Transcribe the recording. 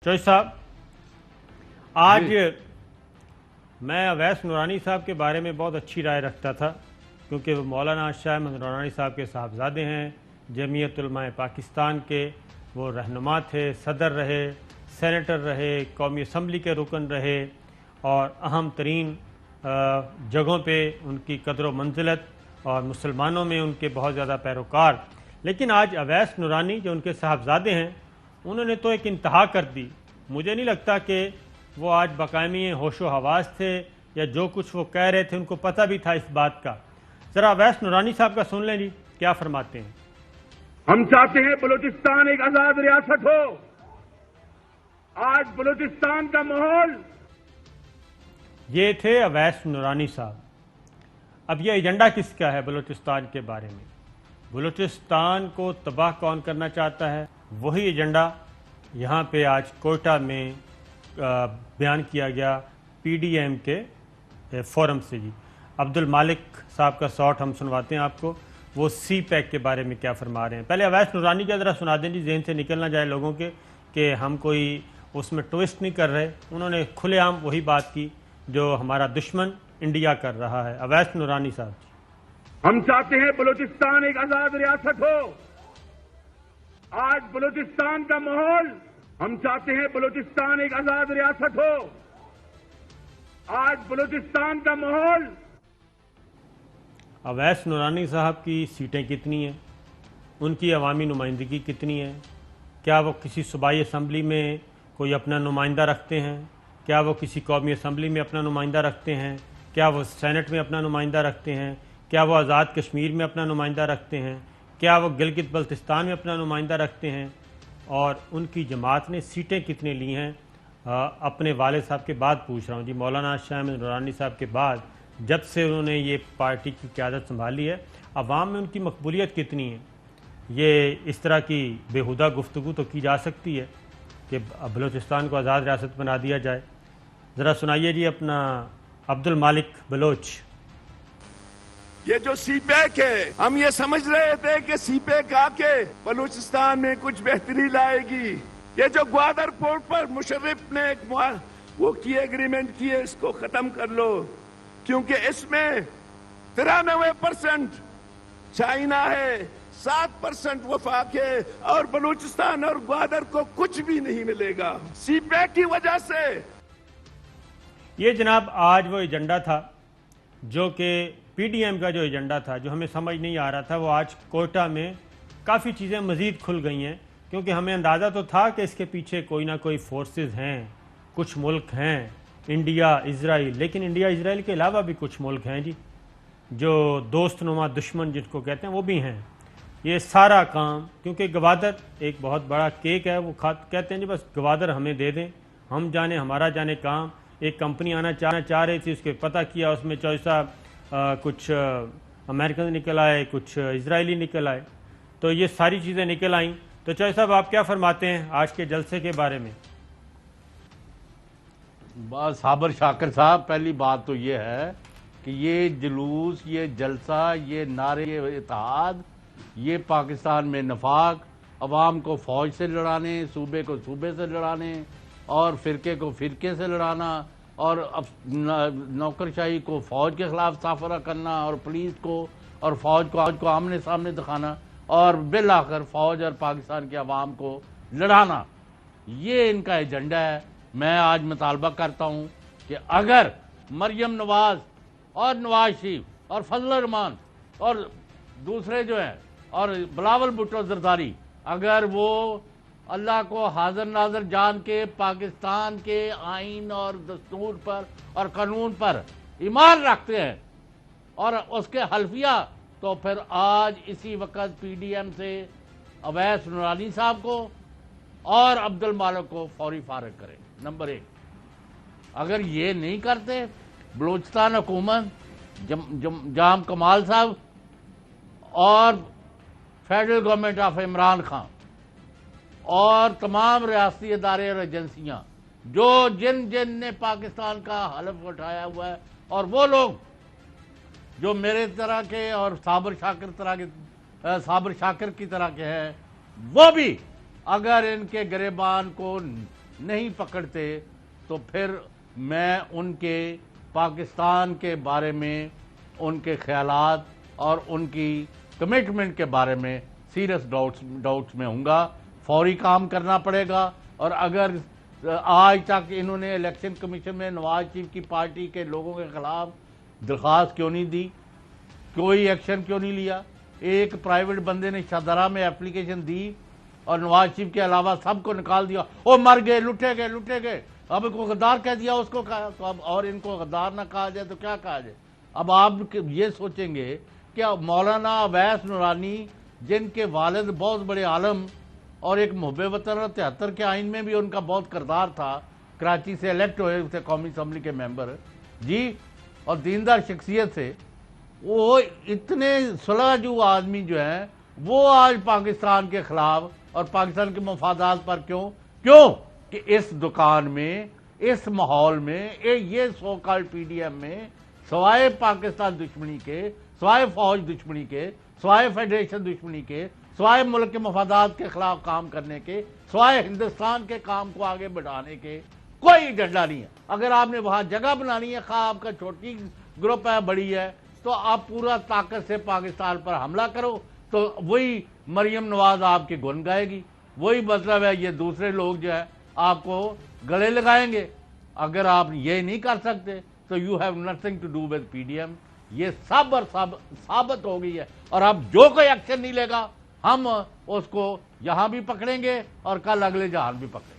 चौधरी साहब, आज मैं अवैस नूरानी साहब के बारे में बहुत अच्छी राय रखता था, क्योंकि वो मौलाना शाह अहमद नूरानी साहब के साहबजादे हैं। जमीयत उलमाए पाकिस्तान के वो रहनुमा थे, सदर रहे, सेनेटर रहे, कौमी असम्बली के रुकन रहे और अहम तरीन जगहों पे उनकी कदर व मंजिलत और मुसलमानों में उनके बहुत ज़्यादा पैरोकार। लेकिन आज अवैस नूरानी जो उनके साहबजादे हैं, उन्होंने तो एक इंतहा कर दी। मुझे नहीं लगता कि वो आज बकायमी होशो हवास थे या जो कुछ वो कह रहे थे उनको पता भी था इस बात का। ज़रा अवैस नूरानी साहब का सुन लें जी, क्या फरमाते हैं। हम चाहते हैं बलूचिस्तान एक आजाद रियासत हो। आज बलूचिस्तान का माहौल। ये थे अवैस नूरानी साहब। अब ये एजेंडा किसका है बलूचिस्तान के बारे में? बलूचिस्तान को तबाह कौन करना चाहता है? वही एजेंडा यहाँ पे आज कोयटा में बयान किया गया पीडीएम के फोरम से जी। अब्दुल मालिक साहब का शॉट हम सुनवाते हैं आपको, वो सी पैक के बारे में क्या फरमा रहे हैं। पहले अवैस नूरानी का ज़रा सुना दें जी, ज़हन से निकल ना जाए लोगों के कि हम कोई उसमें ट्विस्ट नहीं कर रहे। उन्होंने खुलेआम वही बात की जो हमारा दुश्मन इंडिया कर रहा है। अवैस नूरानी साहब जी। हम चाहते हैं बलूचिस्तान एक आजाद रियासत हो। आज बलूचिस्तान का माहौल। हम चाहते हैं बलूचिस्तान एक आजाद रियासत हो। आज बलूचिस्तान का माहौल। अवैस नूरानी साहब की सीटें कितनी हैं? उनकी अवामी नुमाइंदगी कितनी है? क्या वो किसी सूबाई असम्बली में कोई अपना नुमाइंदा रखते हैं? क्या वो किसी कौमी असम्बली में अपना नुमाइंदा रखते हैं? क्या वो सेनेट में अपना नुमाइंदा रखते हैं? क्या वो आज़ाद कश्मीर में अपना नुमाइंदा रखते हैं? क्या वो गिलगित बल्तिस्तान में अपना नुमाइंदा रखते हैं? और उनकी जमात ने सीटें कितने ली हैं? अपने वाले साहब के बाद पूछ रहा हूँ जी, मौलाना शाह अहमद नूरानी साहब के बाद जब से उन्होंने ये पार्टी की क़यादत संभाली है, अवाम में उनकी मकबूलियत कितनी है? ये इस तरह की बेहुदा गुफ्तगू तो की जा सकती है कि बलूचिस्तान को आज़ाद रियासत बना दिया जाए। ज़रा सुनाइए जी अपना अब्दुल मालिक बलोच। ये जो सीपैक है, हम ये समझ रहे थे कि सीपैक आके बलूचिस्तान में कुछ बेहतरी लाएगी। ये जो ग्वादर पोर्ट पर मुशर्रफ ने एक वो किए एग्रीमेंट किए, इसको खत्म कर लो, क्योंकि इसमें 93% चाइना है, 7% वफाक है और बलूचिस्तान और ग्वादर को कुछ भी नहीं मिलेगा सीपैक की वजह से। ये जनाब आज वो एजेंडा था जो कि पीडीएम का जो एजेंडा था, जो हमें समझ नहीं आ रहा था, वो आज कोयटा में काफ़ी चीज़ें मज़ीद खुल गई हैं, क्योंकि हमें अंदाज़ा तो था कि इसके पीछे कोई ना कोई फोर्सेस हैं, कुछ मुल्क हैं, इंडिया, इजराइल। लेकिन इंडिया इजराइल के अलावा भी कुछ मुल्क हैं जी, जो दोस्तनुमा दुश्मन जिसको कहते हैं, वो भी हैं। ये सारा काम, क्योंकि गवादर एक बहुत बड़ा केक है, वो कहते हैं जी बस गवादर हमें दे दें, हम जाने हमारा जाने काम। एक कंपनी आना चाह रही थी, उसके पता किया, उसमें चौधरी साहब कुछ अमेरिकन निकल आए, कुछ इजरायली निकल आए, तो ये सारी चीज़ें निकल आईं। तो चौधरी साहब आप क्या फरमाते हैं आज के जलसे के बारे में? बस साबर शाकिर साहब, पहली बात तो ये है कि ये जुलूस, ये जलसा, ये नारे, ये इत्तेहाद, ये पाकिस्तान में नफाक, अवाम को फ़ौज से लड़ाने, सूबे को सूबे से लड़ाने और फ़िरके को फ़िरके से लड़ाना और नौकरशाही को फ़ौज के ख़िलाफ़ साफरा करना और पुलिस को और फ़ौज को आमने सामने दिखाना और बिल आखिर फ़ौज और पाकिस्तान के अवाम को लड़ाना, ये इनका एजेंडा है। मैं आज मुतालबा करता हूँ कि अगर मरियम नवाज़ और नवाज शरीफ और फजल रहमान और दूसरे जो हैं और बिलावल भुट्टो जरदारी, अगर वो अल्लाह को हाजिर नाजर जान के पाकिस्तान के आइन और दस्तूर पर और कानून पर ईमान रखते हैं और उसके हल्फिया, तो फिर आज इसी वक्त पीडीएम से अवैस नूरानी साहब को और अब्दुल मालिक को फौरी फारिग करें। नंबर 1, अगर ये नहीं करते, बलूचिस्तान हुकूमत, जाम कमाल साहब और federal government of Imran Khan और तमाम रियासती इदारे और एजेंसियाँ जिन ने पाकिस्तान का हलफ उठाया हुआ है, और वो लोग जो मेरे तरह के और साबर शाकिर की तरह के हैं, वो भी अगर इनके गिरेबान को نہیں پکڑتے تو پھر میں ان کے پاکستان کے بارے میں ان کے خیالات اور ان کی کمٹمنٹ کے بارے میں سیریس ڈاؤٹس میں ہوں گا. فوری کام کرنا پڑے گا. اور اگر آج تک انہوں نے الیکشن کمیشن میں نواز شریف کی پارٹی کے لوگوں کے خلاف درخواست کیوں نہیں دی, کوئی ایکشن کیوں نہیں لیا؟ ایک پرائیویٹ بندے نے شاہدرہ میں اپلیکیشن دی اور نواز شریف کے علاوہ سب کو نکال دیا. وہ مر گئے, لٹے گئے. اب کو غدار کہہ دیا اس کو, اور ان کو غدار نہ کہا جائے تو کیا کہا جائے؟ اب آپ یہ سوچیں گے کہ مولانا اویس نورانی جن کے والد بہت بڑے عالم اور ایک محب وطن اور 73 کے آئین میں بھی ان کا بہت کردار تھا, کراچی سے الیکٹ ہوئے تھے قومی اسمبلی کے ممبر جی, اور دیندار شخصیت سے, وہ اتنے صلحجو آدمی جو ہیں وہ آج پاکستان کے خلاف اور پاکستان کے مفادات پر کیوں کہ اس دکان میں, اس ماحول میں, یہ سو کال پی ڈی ایم میں سوائے پاکستان دشمنی کے, سوائے فوج دشمنی کے, سوائے فیڈریشن دشمنی کے, سوائے ملک کے مفادات کے خلاف کام کرنے کے, سوائے ہندوستان کے کام کو آگے بڑھانے کے کوئی ایجنڈا نہیں ہے. اگر آپ نے وہاں جگہ بنانی ہے, خواہ آپ کا چھوٹی گروپ ہے بڑی ہے, تو آپ پورا طاقت سے پاکستان پر حملہ کرو, تو وہی مریم نواز آپ کے گن گائے گی. وہی مطلب ہے یہ دوسرے لوگ جو ہے آپ کو گلے لگائیں گے. اگر آپ یہ نہیں کر سکتے تو you have nothing to do with P D M. یہ سب اور سب ثابت ہو گئی ہے. اور اب جو کوئی ایکشن نہیں لے گا ہم اس کو یہاں بھی پکڑیں گے اور کل اگلے جہان بھی پکڑیں گے.